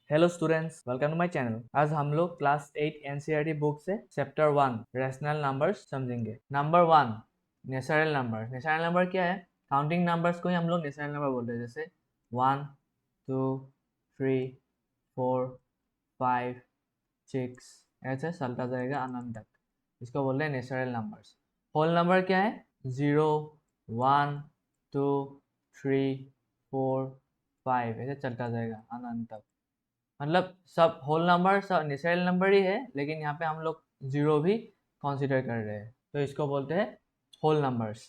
Hello students, welcome to my channel. आज हम लोग क्लास 8 एनसीईआरटी बुक से चैप्टर 1 रैशनल नंबर्स समझेंगे। Number 1 natural number. Natural number क्या है? काउंटिंग नंबर्स को ही हम लोग नेचुरल नंबर बोलते हैं, जैसे 1 2 3 4 5 6 ऐसे चलता जाएगा अनंत तक। इसको बोलते हैं नेचुरल नंबर्स। होल नंबर क्या है? 0 1 2 3 4 5 ऐसे चलता जाएगा अनंत तक। मतलब सब होल नंबर सब नेचुरल नंबर ही है, लेकिन यहाँ पे हम लोग जीरो भी कंसीडर कर रहे हैं, तो इसको बोलते हैं होल नंबर्स।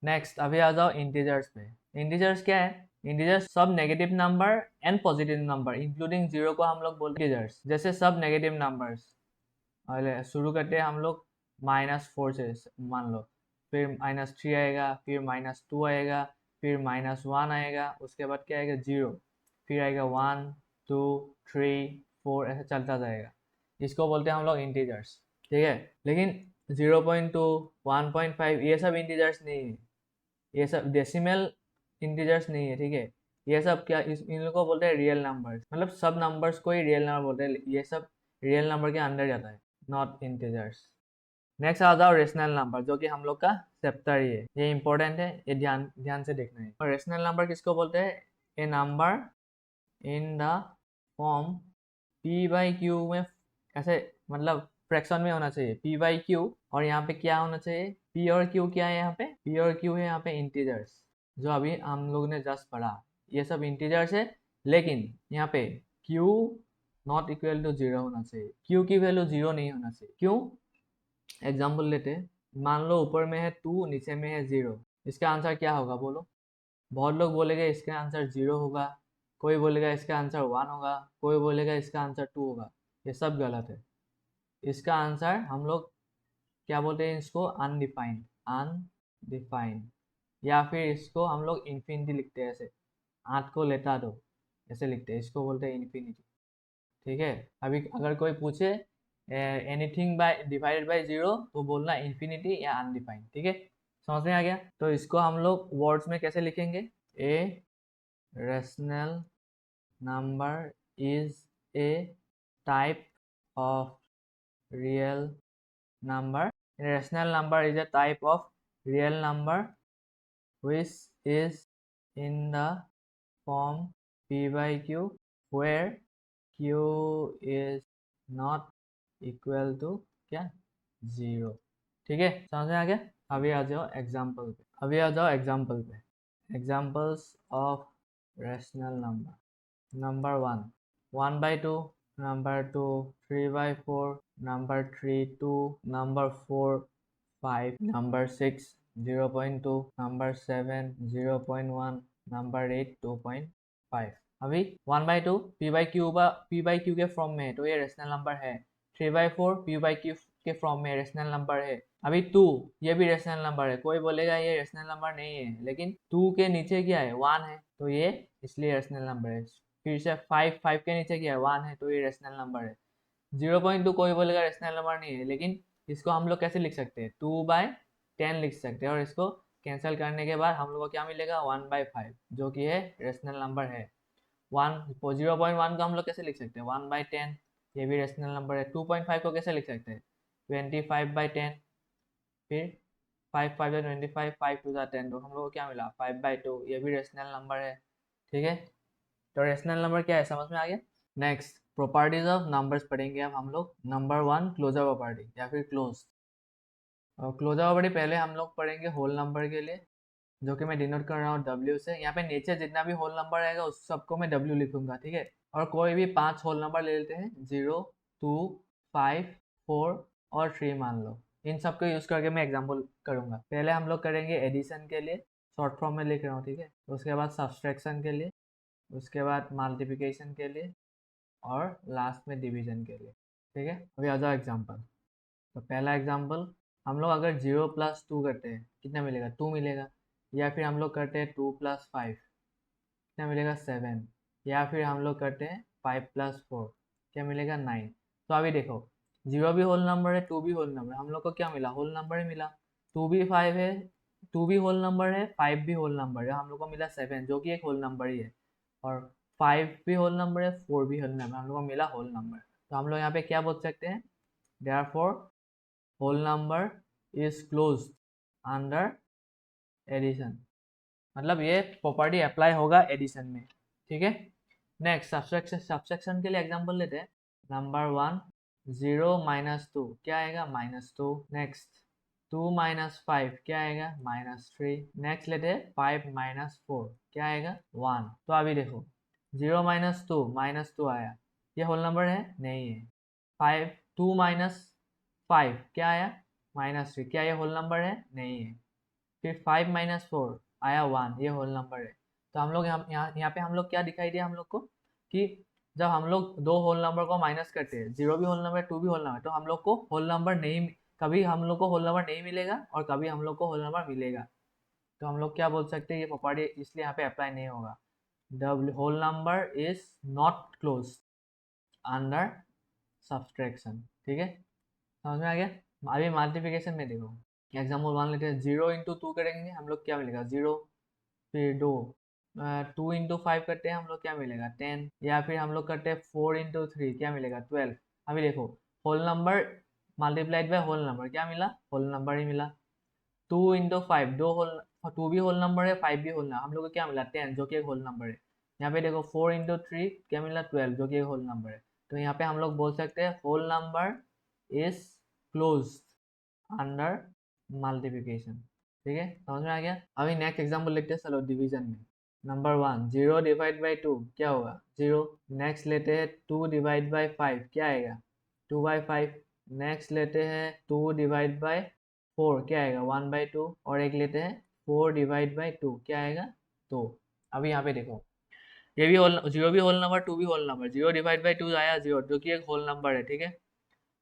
नेक्स्ट अभी आ जाओ इंटीजर्स पे। इंटीजर्स क्या है? इंटीजर्स सब negative number and positive number including zero को हम लोग बोलते हैं इंटीजर्स। जैसे सब नेगेटिव नंबर्स शुरू करते हैं हम लोग -4 से, मान लो, फिर -3 आएगा, फिर -2 आएगा, फिर -1 आएगा, उसके बाद क्या आएगा? 0, फिर आएगा 1 2 3 4 ऐसे चलता जाएगा। इसको बोलते हैं हम लोग इंटीजर्स, ठीक है। लेकिन 0.2 1.5 ये सब इंटीजर्स नहीं है, ये सब डेसिमल इंटीजर्स नहीं है, ठीक है। ये सब क्या इन लोगों को बोलते हैं रियल नंबर्स। मतलब सब नंबर्स को ही रियल नंबर बोलते हैं, ये सब रियल नंबर के अंदर जाता है, नॉट इंटीजर्स। नेक्स्ट आ जाओ रेशनल नंबर, जो कि हम लोग का चैप्टर ही है। ये इंपॉर्टेंट है, ये ध्यान ध्यान से देखना है। और रेशनल नंबर किसको बोलते हैं? A number in the form p/q में, ऐसे मतलब फ्रैक्शन में होना चाहिए p/q। और यहाँ पे क्या होना चाहिए? p और q क्या है? यहाँ पे p और q है यहाँ पे इंटीजर्स, जो अभी हम लोग ने जस्ट पढ़ा। ये सब इंटीजर्स है, लेकिन यहाँ पे q नॉट इक्वल टू 0 होना चाहिए। q की वैल्यू 0 नहीं होना चाहिए। क्यों? एग्जाम्पल लेते हैं। मान लो ऊपर में है 2, नीचे में है 0, इसका आंसर क्या होगा बोलो? बहुत लोग बोलेंगे इसका आंसर 0 होगा, कोई बोलेगा इसका आंसर 1 होगा, कोई बोलेगा इसका आंसर 2 होगा। ये सब गलत है। इसका आंसर हम लोग क्या बोलते हैं? इसको अनडिफाइंड, अनडिफाइंड, या फिर इसको हम लोग इन्फिनिटी लिखते हैं, ऐसे 8 को लेटा दो ऐसे लिखते हैं, इसको बोलते हैं इन्फिनिटी, ठीक है। अभी अगर कोई पूछे एनीथिंग बाय डिवाइडेड बाय 0, तो बोलना इन्फिनिटी या अनडिफाइंड, ठीक है। समझ में आ गया? तो इसको हम लोग वर्ड्स में कैसे लिखेंगे? ए rational number is a type of real number. A rational number is a type of real number which is in the form p/q where q is not equal to क्या? 0, ठीक है। समझ में आ गया? अभी आ जाओ एग्जाम्पल पे। Examples of rational number. Number 1 1/2, number 2 3/4, number 3 2, number 4 5, number 6 0.2, number 7 0.1, number 8 2.5। अभी 1/2 p/q के फॉर्म में है, तो ये रेशनल नंबर है। 3/4 p/q के फॉर्म में रेशनल नंबर है। अभी 2 ये भी रेशनल नंबर है। कोई बोलेगा ये रेशनल नंबर नहीं है, लेकिन 2 के नीचे क्या है? 1 है, तो ये इसलिए रेशनल नंबर है। फिर से 5 के नीचे क्या है? 1 है, तो ये रेशनल नंबर है। 0.2 कोई बोलेगा रेशनल नंबर नहीं है, लेकिन इसको हम लोग कैसे लिख सकते हैं? 2/10 लिख सकते हैं, और इसको कैंसिल करने के बाद हम लोग को क्या मिलेगा? 1/5, जो कि है रेशनल नंबर है। 0.1 को हम लोग कैसे लिख सकते हैं? 1/10, ये भी रेशनल नंबर है। 2.5 को कैसे लिख सकते हैं? 25/10, फिर 5 5 25, 5 2 10, तो हम लोग को क्या मिला? 5/2, ये भी रेशनल नंबर है, ठीक है। तो रेशनल नंबर क्या है, समझ में आ गया? नेक्स्ट प्रॉपर्टीज ऑफ नंबर्स पढ़ेंगे अब हम लोग। नंबर 1 क्लोजर प्रॉपर्टी या फिर क्लोज। क्लोजर प्रॉपर्टी पहले हम लोग पढ़ेंगे होल नंबर के लिए, जो कि मैं डिनोट कर रहा हूँ W से। यहाँ पे नीचे जितना भी होल नंबर आएगा उस सबको मैं W लिखूंगा, ठीक है। और कोई भी 5 होल नंबर ले लेते हैं, 0 2 5 4 और 3 मान लो। इन सबको यूज करके मैं एग्जाम्पल करूंगा। पहले हम लोग करेंगे एडिशन के लिए, शॉर्ट फॉर्म में लिख रहा हूँ, ठीक है। उसके बाद सब्सट्रैक्शन के लिए, उसके बाद मल्टीप्लिकेशन के लिए, और लास्ट में डिवीजन के लिए, ठीक है। अभी आ जाओ एग्जाम्पल। तो पहला एग्जाम्पल, हम लोग अगर 0 + 2 करते हैं, कितना मिलेगा? 2 मिलेगा। या फिर हम लोग करते हैं 2 + 5, कितना मिलेगा? 7। या फिर हम लोग करते हैं 5 + 4, क्या मिलेगा? 9। तो अभी देखो, 0 भी होल नंबर है, 2 भी होल नंबर है, हम लोग को क्या मिला? होल नंबर ही मिला। 2 भी 5 है, 2 भी होल नंबर है, 5 भी होल नंबर है, हम लोग को मिला 7, जो कि एक होल नंबर ही है। और 5 भी होल नंबर है, 4 भी होल नंबर, हम लोग को मिला होल नंबर। तो हम लोग यहाँ पे क्या बोल सकते हैं, therefore whole number is closed under addition, मतलब ये प्रॉपर्टी अप्लाई होगा एडिशन में, ठीक है। नेक्स्ट सब्सट्रैक्शन के लिए एग्जांपल लेते हैं। नंबर 1 0 - 2 क्या आएगा, -2। नेक्स्ट 2 - 5 क्या आएगा, -3। नेक्स्ट लेते हैं 5 - 4 क्या आएगा, 1। तो अभी देखो 0 - 2 -2 आया, ये होल नंबर है, नहीं है। 5 2 - 5 क्या आया, -3, क्या ये होल नंबर है, नहीं है। फिर 5 - 4 आया 1, ये होल नंबर है। तो हम लोग यहाँ पे हम लोग क्या दिखाई दिया हम लोग को, कि जब हम लोग दो होल नंबर को माइनस करते हैं, 0 भी होल नंबर 2 भी होल नंबर, तो हम लोग को होल नंबर नहीं, कभी हम लोग को होल नंबर नहीं मिलेगा और कभी हम लोग को होल नंबर मिलेगा। तो हम लोग क्या बोल सकते हैं, ये प्रॉपर्टी इसलिए यहाँ पे अप्लाई नहीं होगा। The whole number is not close under subtraction, ठीक है, समझ में आ गया। अभी मल्टीप्लिकेशन में देखो, एग्जाम्पल 1 लेते हैं। 0 × 2 करेंगे हम लोग, क्या मिलेगा, 0। फिर 2 2 × 5 करते हैं हम लोग, क्या मिलेगा, 10। या फिर हम लोग करते हैं 4 × 3, क्या मिलेगा, 12। अभी देखो whole number multiplied by whole number, क्या मिला, होल नंबर ही मिला। 2 × 5, 2 भी होल नंबर है, 5 भी होल नंबर, हम लोग को क्या मिला, 10, जो कि एक होल नंबर है। यहाँ पे देखो 4 × 3 क्या मिला, 12, जो कि एक होल नंबर है। तो यहाँ पे हम लोग बोल सकते हैं whole number is close under multiplication, ठीक है, समझ में आ गया। अभी नेक्स्ट एग्जांपल लेते हैं, चलो डिवीजन में। नंबर 1 0 / 2 क्या होगा, 0। नेक्स्ट लेते हैं 2 / 5 क्या आएगा, 2/5। नेक्स्ट लेते हैं 2 / 4 क्या आएगा, 1/2। और एक लेते हैं 4 / 2 क्या आएगा, 2। अभी यहाँ पे देखो, ये भी होल, 0 भी होल नंबर, 2 भी होल नंबर। 0 / 2 आया 0, जो कि एक होल नंबर है, ठीक है।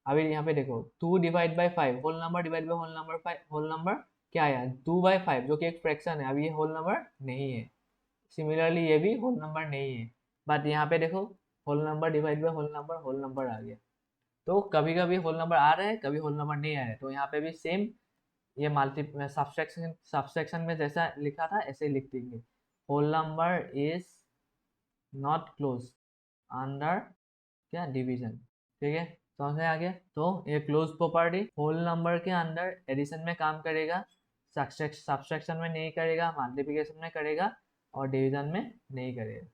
अभी यहाँ पे देखो 2 / 5 whole number, divide by whole number, 5 whole number क्या आया, 2/5, जो कि एक फ्रैक्शन है। अभी ये होल नंबर नहीं है, सिमिलरली ये भी होल नंबर नहीं है। बट यहाँ पे देखो whole number divide by whole number आ गया। तो कभी कभी होल नंबर आ रहे हैं, कभी होल नंबर नहीं आ रहे, तो यहाँ पे भी सेम ये सब्सट्रैक्शन में जैसा लिखा था ऐसे ही लिख देंगे, whole number is not close under क्या, डिवीजन, ठीक है, समझ में आ गया। तो ये क्लोज प्रॉपर्टी होल नंबर के अंदर एडिशन में काम करेगा, सब्सट्रैक्शन में नहीं करेगा, मल्टीप्लिकेशन में करेगा और डिवीजन में नहीं करेगा,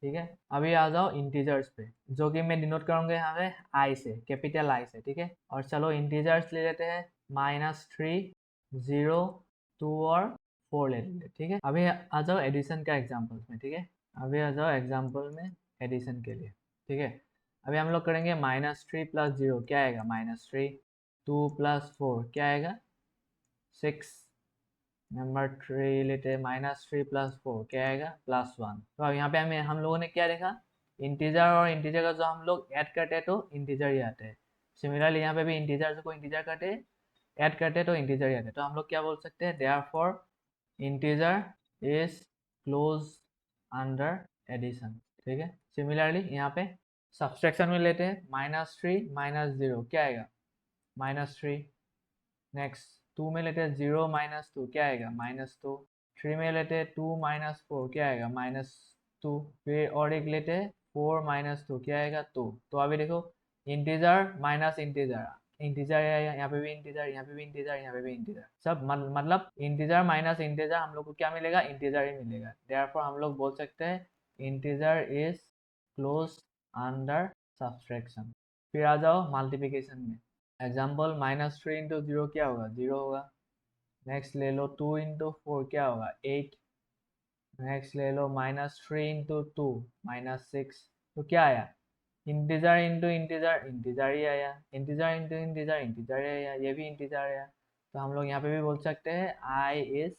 ठीक है। अभी आ जाओ इंटीजर्स पे, जो कि मैं डिनोट करूंगा यहाँ पे आई से, कैपिटल आई से, ठीक है। और चलो इंटीजर्स ले लेते हैं, -3 0 2 और 4 ले लेते हैं, ठीक है। अभी आ जाओ एडिशन का एग्जाम्पल में, ठीक है। अभी आ जाओ एग्जाम्पल में एडिशन के लिए, ठीक है। अभी हम लोग करेंगे -3 + 0 क्या आएगा, -3। 2 + 4 क्या आएगा, 6। नंबर 3 लेते हैं, -3 + 4 क्या आएगा, +1। तो अब यहाँ पे हम लोगों ने क्या देखा, इंटीजर और इंटीजर का जो हम लोग ऐड करते हैं तो इंटीजर ही आते हैं। सिमिलरली यहाँ पे भी इंटीजर को इंटीजर करते ऐड करते हैं तो इंटीजर ही आते हैं। तो हम लोग क्या बोल सकते हैं, therefore integer is close under addition, ठीक है। सिमिलरली यहाँ पे सब्सट्रैक्शन में लेते हैं, -3 - 0 क्या आएगा, -3। नेक्स्ट 2 में लेते हैं 0 - 2 क्या आएगा, -2। 3 में लेते हैं 2 - 4 क्या आएगा, -2। फिर और एक लेते हैं 4 - 2 क्या आएगा, 2। तो अभी देखो इंटीजर माइनस इंटीजर, इंटीजर है यहाँ पे भी इंटीजर, यहाँ पे भी इंटीजर, यहाँ पे भी इंटीजर, सब मतलब इंटीजर माइनस इंटीजर हम लोग को क्या मिलेगा, इंटीजर ही मिलेगा। देयरफॉर हम लोग बोल सकते हैं integer is close under subtraction. फिर आ जाओ मल्टीप्लिकेशन में, एग्जाम्पल -3 × 0 क्या होगा, 0 होगा। नेक्स्ट ले लो 2 × 4 क्या होगा, 8। नेक्स्ट ले लो -3 × 2 -6। तो क्या आया, इंटीजर इंटू इंटीजर, इंटीजर ही आया। इंटीजर इंटू इंटीजर, इंटीजर ही आया। ये भी इंटीजर आया। तो हम लोग यहाँ पे भी बोल सकते हैं I is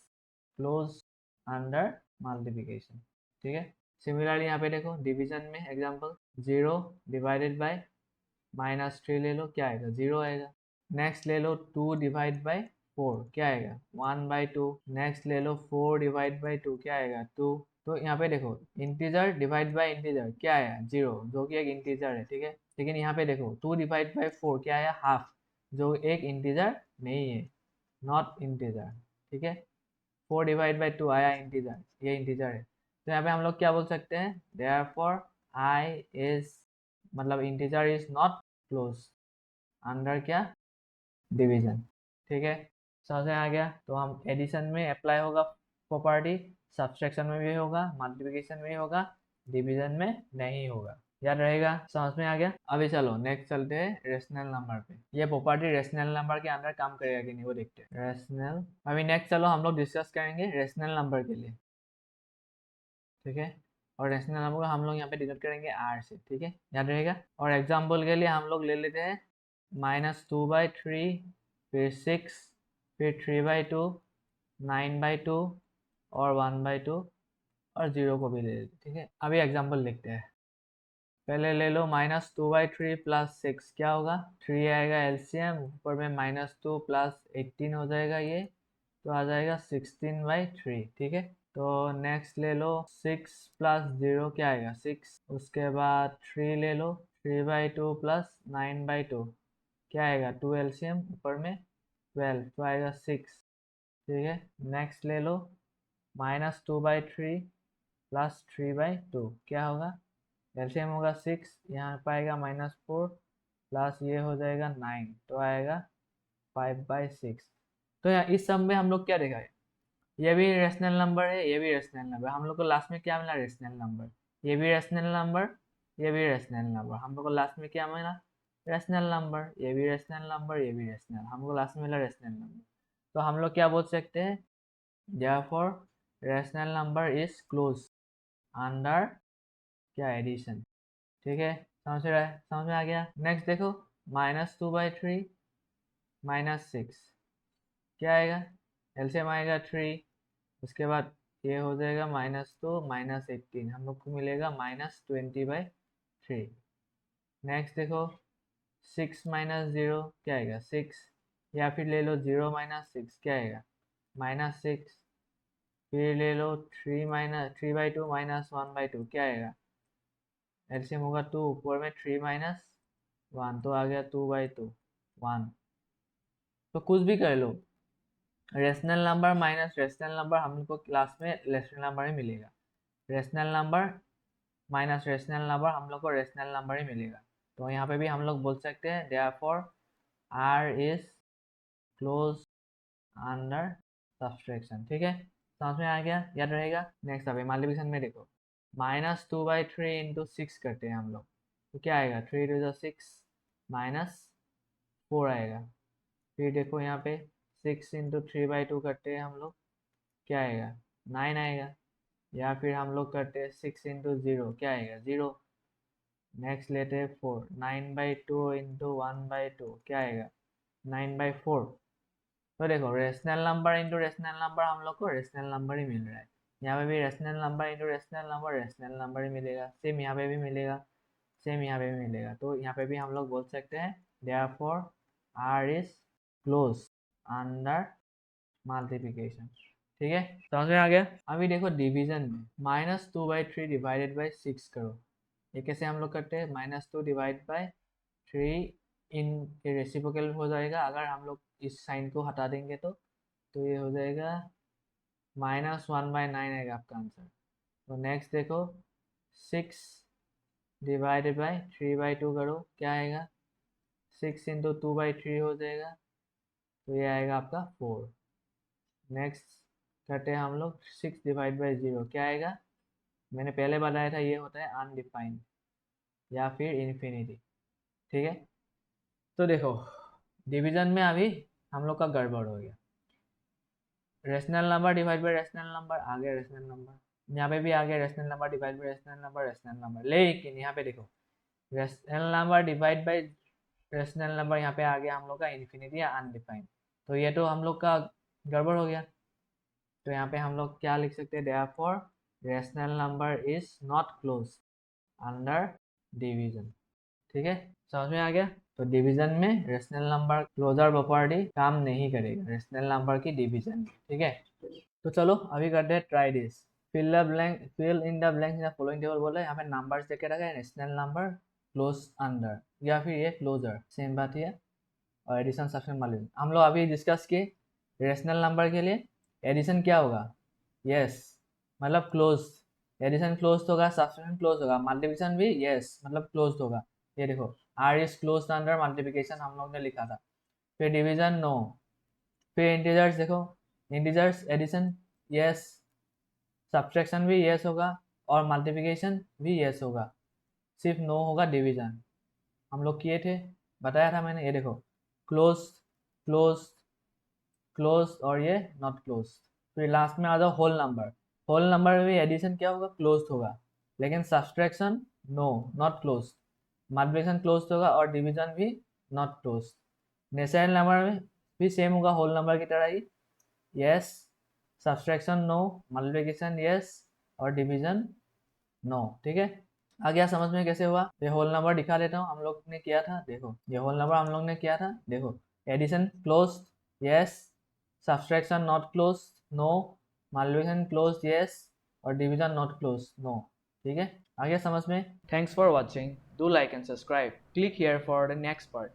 close under multiplication, ठीक है। सिमिलरली यहाँ पे देखो डिवीजन में एग्जाम्पल 0 / -3 ले लो क्या आएगा, 0 आएगा। नेक्स्ट ले लो 2 / 4 क्या आएगा, 1/2। नेक्स्ट ले लो 4 / 2 क्या आएगा, 2। तो यहाँ पे देखो इंटीजर डिवाइड बाय इंटीजर क्या आया, 0, जो कि एक इंटीजर है, ठीक है। लेकिन यहाँ पे देखो 2 / 4 क्या आया, हाफ, जो एक इंटीजर नहीं है, नॉट इंटीजर, ठीक है। 4 / 2 आया इंटीजर, ये इंटीजर है। तो यहाँ पे हम लोग क्या बोल सकते हैं, देयरफॉर आई इज मतलब integer is not close under क्या, डिवीजन। ठीक है, समझ में आ गया। तो हम एडिशन में अप्लाई होगा प्रॉपर्टी, सब्सट्रैक्शन में भी होगा, मल्टीप्लिकेशन में होगा, डिवीजन में नहीं होगा। याद रहेगा, समझ में आ गया। अभी चलो नेक्स्ट चलते हैं रेशनल नंबर पे। ये प्रॉपर्टी रेशनल नंबर के अंदर काम करेगा कि नहीं वो देखते हैं। रेशनल, अभी नेक्स्ट चलो हम लोग डिस्कस करेंगे रेशनल नंबर के लिए। ठीक है, और रेशनल नंबर को हम लोग यहाँ पे डिनोट करेंगे आर से। ठीक है, याद रहेगा। और एग्जाम्पल के लिए हम लोग ले लेते हैं -2/3, फिर 6, फिर 3/2, 9/2 और 1/2 और 0 को भी ले लेते। ठीक है, अभी एग्जाम्पल लिखते हैं। पहले ले लो -2/3 प्लस 6, क्या होगा, 3 आएगा एलसीएम, ऊपर में -2 प्लस 18 हो जाएगा, ये तो आ जाएगा 16/3। ठीक है, तो नेक्स्ट ले लो 6 प्लस 0, क्या आएगा 6, उसके बाद 3 ले लो, 3/2 प्लस 9/2, क्या आएगा 2 एलसीएम, ऊपर में 12 तो आएगा 6। ठीक है, नेक्स्ट ले लो -2/3 प्लस 3/2, क्या होगा, एलसीएम होगा 6, यहाँ पाएगा -4 प्लस ये हो जाएगा 9 तो आएगा 5/6। तो यहाँ इस सब में हम लोग क्या देखा है, ये भी रेशनल नंबर है, ये भी रेशनल नंबर। हम लोग को लास्ट में क्या मिला, रेशनल नंबर। ये भी रेशनल नंबर, ये भी रेशनल नंबर। हम लोग को लास्ट में क्या मिला, रेशनल नंबर। ये भी रेशनल नंबर, ये भी रेशनल, हमको लास्ट में मिला रेशनल नंबर। तो हम लोग क्या बोल सकते हैं, therefore rational number is close under क्या, एडिशन। ठीक है, समझ रहा है, समझ में आ गया। नेक्स्ट देखो -2/3 -6, क्या आएगा, एलसीएम आएगा 3, उसके बाद ये हो जाएगा -2 -18, हम लोग को मिलेगा -20/3। नेक्स्ट देखो 6 -0, क्या आएगा 6, या फिर ले लो 0 -6, क्या आएगा -6, फिर ले लो 3/2 -1/2, क्या आएगा, एलसीएम होगा 2, ऊपर में 3 -1 तो आ गया 2/2 1। तो कुछ भी कर लो, rational number minus rational number हम लोग को क्लास में रेशनल नंबर ही मिलेगा। Rational number minus rational number हम लोग को रेशनल नंबर ही मिलेगा। तो यहाँ पे भी हम लोग बोल सकते हैं therefore R is close under subtraction. ठीक है, समझ में आ गया, याद रहेगा। नेक्स्ट अभी मल्टीप्लिकेशन में देखो -2/3 इंटू 6 करते हैं हम लोग, तो क्या आएगा 3 टू 6 -4 आएगा। फिर देखो यहाँ पे 6 इंटू 3/2 करते हैं हम लोग, क्या आएगा 9 आएगा। या फिर हम लोग करते हैं 6 इंटू 0, क्या आएगा 0। नेक्स्ट लेते हैं 4, 9/2 इंटू 1/2, क्या आएगा 9/4। तो देखो rational number into rational number हम लोग को रेशनल नंबर ही मिल रहा है। यहाँ पे भी rational number into rational number ही मिलेगा। सेम यहाँ पे भी मिलेगा, सेम यहाँ पे भी मिलेगा। तो यहाँ पे भी हम लोग बोल सकते हैं therefore R is close under multiplication. ठीक है, समझ में आ गया। अभी देखो डिवीजन में -2/3 डिवाइडेड बाई 6 करो, ये कैसे हम लोग करते हैं, -2 डिवाइड बाई 3 इन रेसिप्रोकल हो जाएगा। अगर हम लोग इस साइन को हटा देंगे तो ये हो जाएगा -1/9 आएगा आपका आंसर। तो नेक्स्ट देखो 6 डिवाइडेड बाई 3/2 करो, क्या आएगा 6 इंटू 2/3 हो जाएगा, तो ये आएगा आपका 4। नेक्स्ट करते हैं हम लोग 6 डिवाइड बाई 0, क्या आएगा, मैंने पहले बताया था ये होता है अनडिफाइंड या फिर इन्फिनिटी। ठीक है, तो देखो डिवीजन में अभी हम लोग का गड़बड़ हो गया। Rational number divide by rational number आ गया, रेशनल नंबर यहाँ पे भी आ गया, rational number divide by rational number. लेकिन यहाँ पे देखो rational number divide by rational number यहाँ पे आ गया हम लोग का इन्फिनिटी या अनडिफाइंड, तो ये तो हम लोग का गड़बड़ हो गया। तो यहाँ पे हम लोग क्या लिख सकते हैं, therefore rational number is not close under division. ठीक है, समझ में आ गया। तो डिवीजन में रेशनल नंबर क्लोजर प्रॉपर्टी काम नहीं करेगा रेशनल नंबर की डिवीजन में। ठीक है, तो चलो अभी करते हैं try this. Fill in the blanks in the following table बोला है। यहाँ पे नंबर्स देके रखा है, रेशनल नंबर क्लोज अंडर या फिर ये क्लोजर, सेम बात है। और एडिशन सब्सट्रैक्शन मल्टीप्लिकेशन हम लोग अभी डिस्कस किए। रेशनल नंबर के लिए एडिशन क्या होगा, यस मतलब क्लोज एडिशन क्लोज होगा, सब्सट्रैक्शन क्लोज होगा, मल्टीप्लिकेशन भी यस मतलब क्लोज होगा। ये देखो R is close under multiplication हम लोग ने लिखा था। फिर डिवीजन नो। फिर इंटीजर्स देखो, इंटीजर्स एडिशन यस, सब्सट्रैक्शन भी यस होगा और मल्टीप्लिकेशन भी यस होगा, सिर्फ नो होगा डिवीजन। हम लोग किए थे, बताया था मैंने। ये देखो क्लोज क्लोज क्लोज और ये नॉट क्लोज। फिर लास्ट में आ जाओ होल नंबर। होल नंबर में भी एडिशन क्या होगा, क्लोज होगा, लेकिन subtraction no not close, multiplication close होगा और डिवीजन भी नॉट क्लोज। नेचुरल नंबर में भी सेम होगा होल नंबर की तरह ही, yes, subtraction no, multiplication yes और डिवीजन नो। ठीक है, आ गया समझ में कैसे हुआ। ये होल नंबर दिखा देता हूँ, हम लोग ने किया था, देखो ये होल नंबर हम लोग ने किया था। देखो addition close yes, subtraction not close no, multiplication close yes और डिवीजन नॉट क्लोज नो। ठीक है, आ गया समझ में। Thanks for watching, do like and subscribe, click here for the next part.